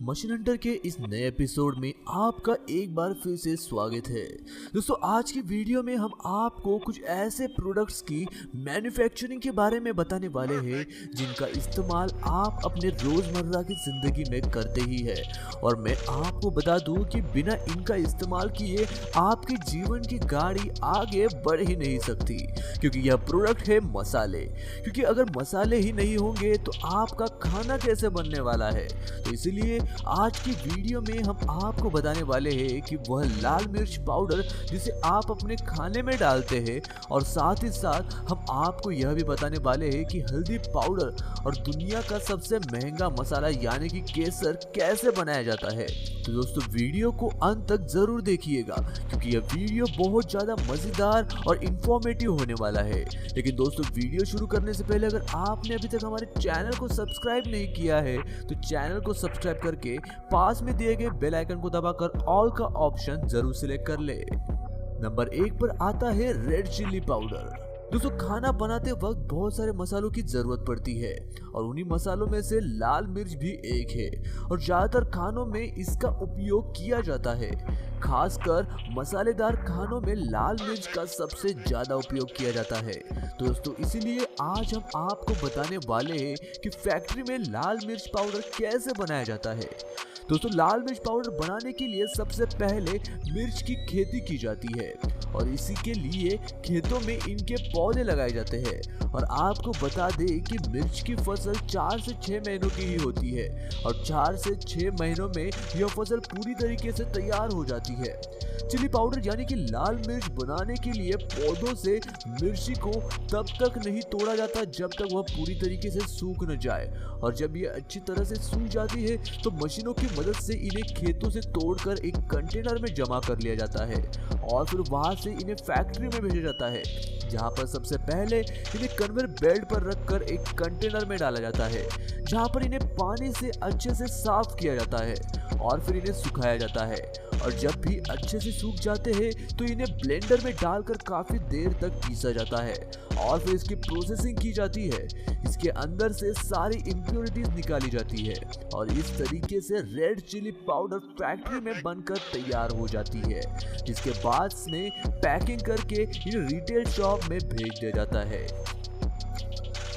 Machine Hunter के इस नए एपिसोड में आपका एक बार फिर से स्वागत है। दोस्तों, आज की वीडियो में हम आपको कुछ ऐसे प्रोडक्ट्स की मैन्युफैक्चरिंग के बारे में बताने वाले हैं जिनका इस्तेमाल आप अपने रोजमर्रा की जिंदगी में करते ही है। और मैं आपको बता दूं कि बिना इनका इस्तेमाल किए आपके जीवन की गाड़ी आगे बढ़ ही नहीं सकती, क्योंकि यह प्रोडक्ट है मसाले। क्योंकि अगर मसाले ही नहीं होंगे तो आपका खाना कैसे बनने वाला है। तो इसलिए आज की वीडियो में हम आपको बताने वाले हैं कि वह लाल मिर्च पाउडर जिसे आप अपने खाने में डालते हैं, और साथ ही साथ हम आपको यह भी बताने वाले हैं कि हल्दी पाउडर और दुनिया का सबसे महंगा मसाला यानी कि केसर कैसे बनाया जाता है। तो दोस्तों, वीडियो को अंत तक जरूर देखिएगा क्योंकि यह वीडियो बहुत ज्यादा मजेदार और इंफॉर्मेटिव होने वाला है। लेकिन दोस्तों, वीडियो शुरू करने से पहले अगर आपने अभी तक हमारे चैनल को सब्सक्राइब नहीं किया है तो चैनल को सब्सक्राइब करके पास में दिए गए बेल आइकन को दबाकर ऑल का ऑप्शन जरूर सिलेक्ट कर ले। नंबर 1 पर आता है रेड चिल्ली पाउडर। दोस्तों, खाना बनाते वक्त बहुत सारे मसालों की जरूरत पड़ती है और उन्हीं मसालों में से लाल मिर्च भी एक है और ज्यादातर खानों में इसका उपयोग किया जाता है। खासकर मसालेदार खानों में लाल मिर्च का सबसे ज्यादा उपयोग किया जाता है। तो दोस्तों, इसीलिए आज हम आपको बताने वाले हैं कि फैक्ट्री में लाल मिर्च पाउडर कैसे बनाया जाता है। दोस्तों, लाल मिर्च पाउडर बनाने के लिए सबसे पहले मिर्च की खेती की जाती है और इसी के लिए खेतों में इनके पौधे लगाए जाते हैं। और आपको बता दें कि मिर्च की फसल 4 से 6 महीनों की ही होती है और 4 से 6 महीनों में यह फसल पूरी तरीके से तैयार हो जाती है। चिली पाउडर यानी कि लाल मिर्च बनाने के लिए पौधों से मिर्ची को तब तक नहीं तोड़ा जाता जब तक वह पूरी तरीके से सूख न जाए, और जब यह अच्छी तरह से सूख जाती है तो मशीनों की मदद से इन्हें खेतों से तोड़कर एक कंटेनर में जमा कर लिया जाता है और फिर वहां से इन्हें फैक्ट्री में भेजा जाता है, जहां पर सबसे पहले इन्हें कन्वेयर बेल्ट पर रखकर एक कंटेनर में डाला जाता है, जहां पर इन्हें पानी से अच्छे से साफ किया जाता है और फिर इन्हें सुखाया जाता है। और जब भी अच्छे से सूख जाते हैं तो इन्हें ब्लेंडर में डालकर काफी देर तक पीसा जाता है और फिर इसकी प्रोसेसिंग की जाती है। इसके अंदर से सारी इम्प्योरिटीज निकाली जाती है और इस तरीके से रेड चिली पाउडर फैक्ट्री में बनकर तैयार हो जाती है, जिसके बाद में पैकिंग करके इन्हें रिटेल शॉप में भेज दिया जाता है।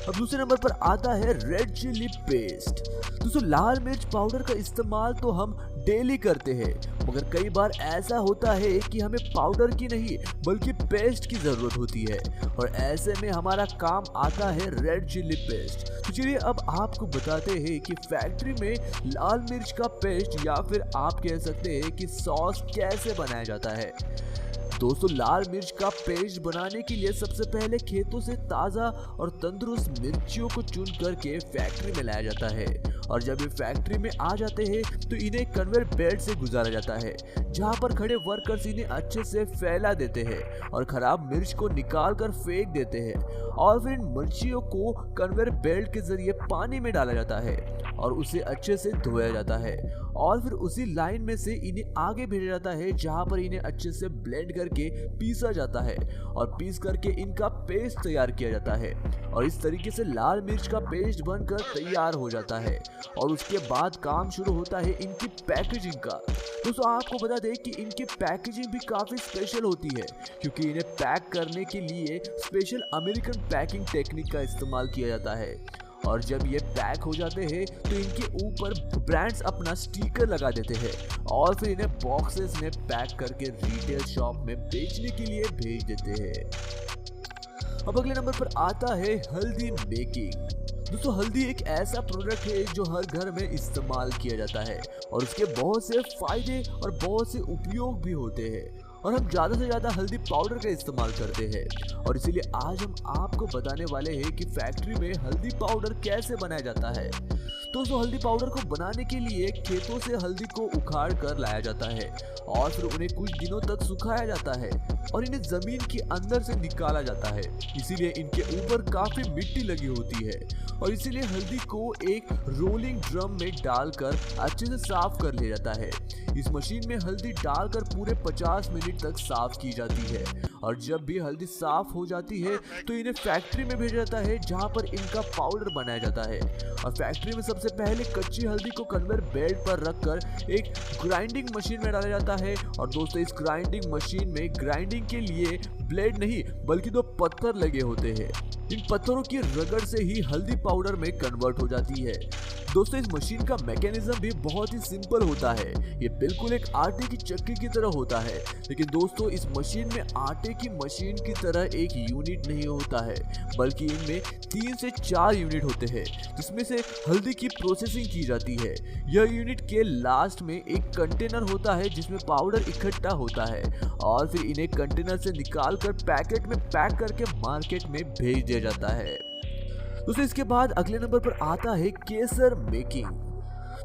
अब दूसरे नंबर पर आता है रेड चिली पेस्ट। दोस्तों, लाल मिर्च पाउडर का इस्तेमाल तो हम डेली करते हैं, मगर कई बार ऐसा होता है कि हमें पाउडर की नहीं बल्कि पेस्ट की जरूरत होती है, और ऐसे में हमारा काम आता है रेड चिली पेस्ट। तो चलिए अब आपको बताते हैं कि फैक्ट्री में लाल मिर्च का पेस्ट या फिर आप कह सकते हैं कि सॉस कैसे बनाया जाता है। दोस्तों, लाल मिर्च का पेस्ट बनाने के लिए सबसे पहले खेतों से ताज़ा और तंदुरुस्त मिर्चियों को चुन करके फैक्ट्री में लाया जाता है, और जब ये फैक्ट्री में आ जाते हैं तो इन्हें कन्वेयर बेल्ट से गुजारा जाता है, जहां पर खड़े वर्कर्स इन्हें अच्छे से फैला देते हैं और खराब मिर्च को निकाल कर फेंक देते हैं, और फिर इन मिर्चियों को कन्वेयर बेल्ट के जरिए पानी में डाला जाता है और उसे अच्छे से धोया जाता है, और फिर उसी लाइन में से इन्हें आगे भेजा जाता है जहां पर इन्हें अच्छे से ब्लेंड करके पीसा जाता है और पीस करके इनका पेस्ट तैयार किया जाता है, और इस तरीके से लाल मिर्च का पेस्ट बनकर तैयार हो जाता है। और उसके बाद काम शुरू होता है इनकी पैकेजिंग का। दोस्तों, आपको बता दें कि इनकी पैकेजिंग भी काफी स्पेशल होती है, क्योंकि इन्हें पैक करने के लिए स्पेशल अमेरिकन पैकिंग टेक्निक का इस्तेमाल किया जाता है, और जब ये पैक हो जाते हैं तो इनके ऊपर ब्रांड्स अपना स्टिकर लगा देते हैं और फिर इन्हें बॉक्सेस में पैक करके रिटेल शॉप में बेचने के लिए भेज देते हैं। अब अगले नंबर पर आता है हल्दी मेकिंग। दोस्तों, हल्दी एक ऐसा प्रोडक्ट है जो हर घर में इस्तेमाल किया जाता है और उसके बहुत से फायदे और बहुत से उपयोग भी होते हैं, और हम ज़्यादा से ज़्यादा हल्दी पाउडर का इस्तेमाल करते हैं, और इसीलिए आज हम आपको बताने वाले हैं कि फैक्ट्री में हल्दी पाउडर कैसे बनाया जाता है। दोस्तों, हल्दी पाउडर को बनाने के लिए खेतों से हल्दी को उखाड़ कर लाया जाता है और फिर उन्हें कुछ दिनों तक सुखाया जाता है और इन्हें जमीन के अंदर से निकाला जाता है, इसीलिए इनके ऊपर काफी मिट्टी लगी होती है, और इसीलिए हल्दी को एक रोलिंग ड्रम में डालकर अच्छे से साफ कर लिया जाता है। इस मशीन में हल्दी डालकर पूरे 50 मिनट तक साफ की जाती है और जब भी हल्दी साफ हो जाती है तो इन्हें फैक्ट्री में भेजा जाता है जहाँ पर इनका पाउडर बनाया जाता है। और फैक्ट्री में सबसे पहले कच्ची हल्दी को कन्वेयर बेल्ट पर रखकर एक ग्राइंडिंग मशीन में डाला जाता है। और दोस्तों इस ग्राइंडिंग मशीन में ग्राइंडिंग के लिए ब्लेड नहीं बल्कि 2 पत्थर लगे होते हैं। इन पत्थरों की रगड़ से ही हल्दी पाउडर में कन्वर्ट हो जाती है। दोस्तों इस मशीन का मैकेनिज्म भी बहुत ही सिंपल होता है। ये बिल्कुल एक आटे की चक्की की तरह होता है, लेकिन दोस्तों इस मशीन में आटे की मशीन की तरह एक यूनिट नहीं होता है, बल्कि इनमें 3 से 4 यूनिट होते हैं जिसमें से हल्दी की प्रोसेसिंग की जाती है। यह यूनिट के लास्ट में एक कंटेनर होता है जिसमें पाउडर इकट्ठा होता है और फिर इन्हें कंटेनर से निकाल कर पैकेट में पैक करके मार्केट में भेज दिया जाता है। दोस्तों इसके बाद अगले नंबर पर आता है केसर मेकिंग।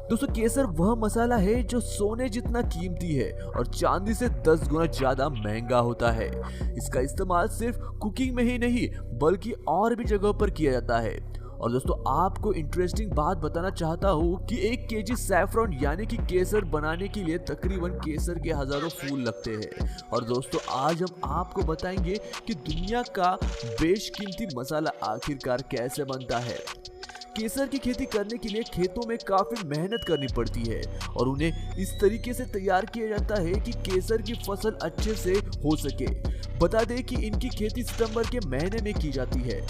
दोस्तों केसर वह मसाला है जो सोने जितना कीमती है और चांदी से 10 गुना ज्यादा महंगा होता है। इसका इस्तेमाल सिर्फ कुकिंग में ही नहीं बल्कि और भी जगहों पर किया जाता है। और दोस्तों आपको इंटरेस्टिंग बात बताना चाहता हूँ कि 1 केजी सैफरॉन यानी कि केसर बनाने के लिए तकरीबन केसर के हजारों फूल लगते हैं। और दोस्तों आज हम आपको बताएंगे कि दुनिया का बेशकीमती मसाला आखिरकार कैसे बनता है। केसर की खेती करने के लिए खेतों में काफी मेहनत करनी पड़ती है और उन्हें इस तरीके से तैयार किया जाता है कि केसर की फसल अच्छे से हो सके। बता दें कि इनकी खेती सितंबर के महीने में की जाती है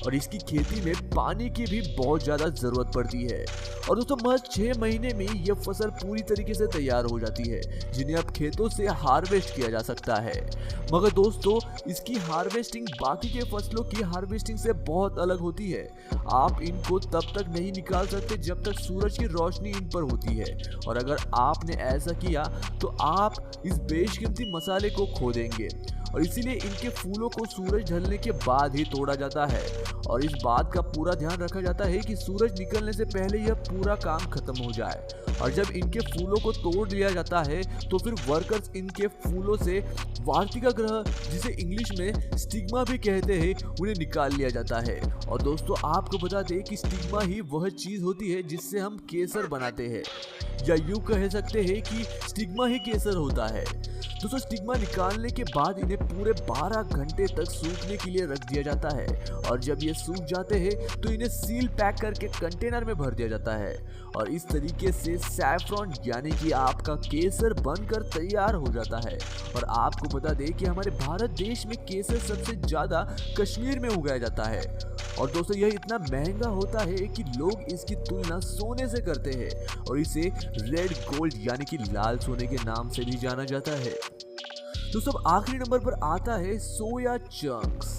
और इसकी खेती में पानी की भी बहुत ज्यादा जरूरत पड़ती है। और दोस्तों महज 6 महीने में यह फसल पूरी तरीके से तैयार हो जाती है जिन्हें अब खेतों से हार्वेस्ट किया जा सकता है। मगर दोस्तों इसकी हार्वेस्टिंग बाकी के फसलों की हार्वेस्टिंग से बहुत अलग होती है। आप इनको तब तक नहीं निकाल सकते जब तक सूरज की रोशनी इन पर होती है, और अगर आपने ऐसा किया तो आप इस बेशकीमती मसाले को खो देंगे। और इसीलिए इनके फूलों को सूरज ढलने के बाद ही तोड़ा जाता है और इस बात का पूरा ध्यान रखा जाता है कि सूरज निकलने से पहले यह पूरा काम खत्म हो जाए। और जब इनके फूलों को तोड़ लिया जाता है तो फिर वर्कर्स इनके फूलों से वार्तिका ग्रह, जिसे इंग्लिश में स्टिग्मा भी कहते हैं, उन्हें निकाल लिया जाता है। और दोस्तों आपको बता दें कि स्टिग्मा ही वह चीज होती है जिससे हम केसर बनाते हैं, या यूं कह सकते हैं कि स्टिग्मा ही केसर होता है। दोस्तों स्टिग्मा निकालने के बाद इन्हें पूरे 12 घंटे तक सूखने के लिए रख दिया जाता है और जब ये सूख जाते हैं तो इन्हें सील पैक करके कंटेनर में भर दिया जाता है। और इस तरीके से सैफरॉन यानी कि आपका केसर बनकर तैयार हो जाता है। और आपको बता दें कि हमारे भारत देश में केसर सबसे ज्यादा कश्मीर में उगाया जाता है। और दोस्तों यह इतना महंगा होता है कि लोग इसकी तुलना सोने से करते हैं और इसे रेड गोल्ड यानी कि लाल सोने के नाम से भी जाना जाता है। दोस्तों आखिरी नंबर पर आता है सोया चंक्स।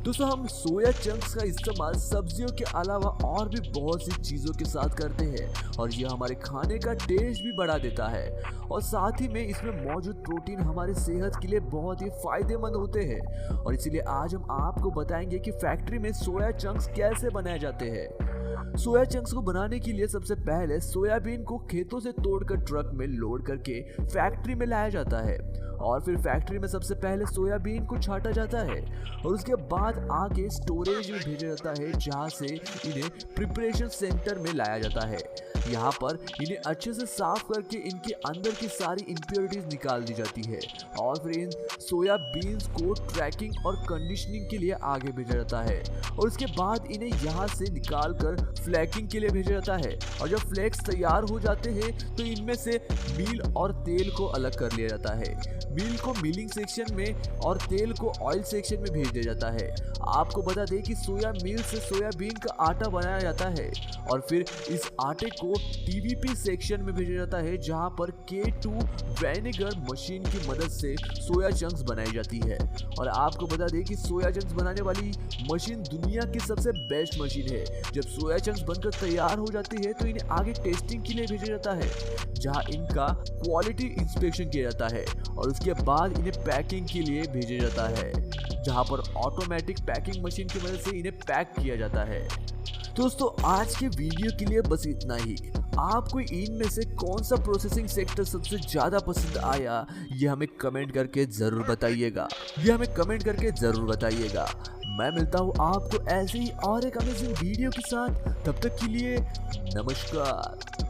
दोस्तों हम सोया चंक्स का इस्तेमाल सब्जियों के अलावा और भी बहुत सी चीज़ों के साथ करते हैं और यह हमारे खाने का टेस्ट भी बढ़ा देता है और साथ ही में इसमें मौजूद प्रोटीन हमारी सेहत के लिए बहुत ही फायदेमंद होते हैं। और इसीलिए आज हम आपको बताएंगे कि फैक्ट्री में सोया चंक्स कैसे बनाए जाते हैं। सोया चंक्स को बनाने के लिए सबसे पहले सोयाबीन को खेतों से तोड़कर ट्रक में लोड करके फैक्ट्री में लाया जाता है और फिर फैक्ट्री में सबसे पहले सोयाबीन को छांटा जाता है और उसके बाद आगे स्टोरेज में भेजा जाता है जहां से इन्हें प्रिपरेशन सेंटर में लाया जाता है। यहाँ पर इन्हें अच्छे से साफ करके इनके अंदर की सारी इम्प्योरिटीज निकाल दी जाती है और फिर इन सोयाबीन्स को ट्रैकिंग और कंडीशनिंग के लिए आगे भेजा जाता है और उसके बाद इन्हें यहाँ से निकाल कर फ्लैकिंग के लिए भेजा जाता है। और जब फ्लेक्स तैयार हो जाते हैं तो इनमें से मील और तेल को अलग कर लिया जाता है। मील को मिलिंग सेक्शन में और तेल को ऑयल सेक्शन में भेज दिया जाता है। आपको बता दें कि सोया मील से सोयाबीन का आटा बनाया जाता है और फिर इस आटे को टीवीपी सेक्शन में भेजा जाता है जहां पर K2 विनेगर मशीन की मदद से सोया चंक्स बनाई जाती है। और आपको बता दें कि सोया चंक्स बनाने वाली मशीन दुनिया की सबसे बेस्ट मशीन है। जब सोया चंक्स बनकर तैयार हो जाती है तो इन्हें आगे टेस्टिंग के लिए भेजा जाता है जहां इनका क्वालिटी इंस्पेक्शन किया जाता है और उसके बाद इन्हें पैकिंग के लिए भेजा जाता है जहां पर ऑटोमेटिक पैकिंग मशीन की मदद से इन्हें पैक किया जाता है। दोस्तों आज के वीडियो के लिए बस इतना ही। आपको इनमें से कौन सा प्रोसेसिंग सेक्टर सबसे ज्यादा पसंद आया ये हमें कमेंट करके जरूर बताइएगा। मैं मिलता हूँ आपको ऐसे ही और एक अमेजिंग वीडियो के साथ। तब तक के लिए नमस्कार।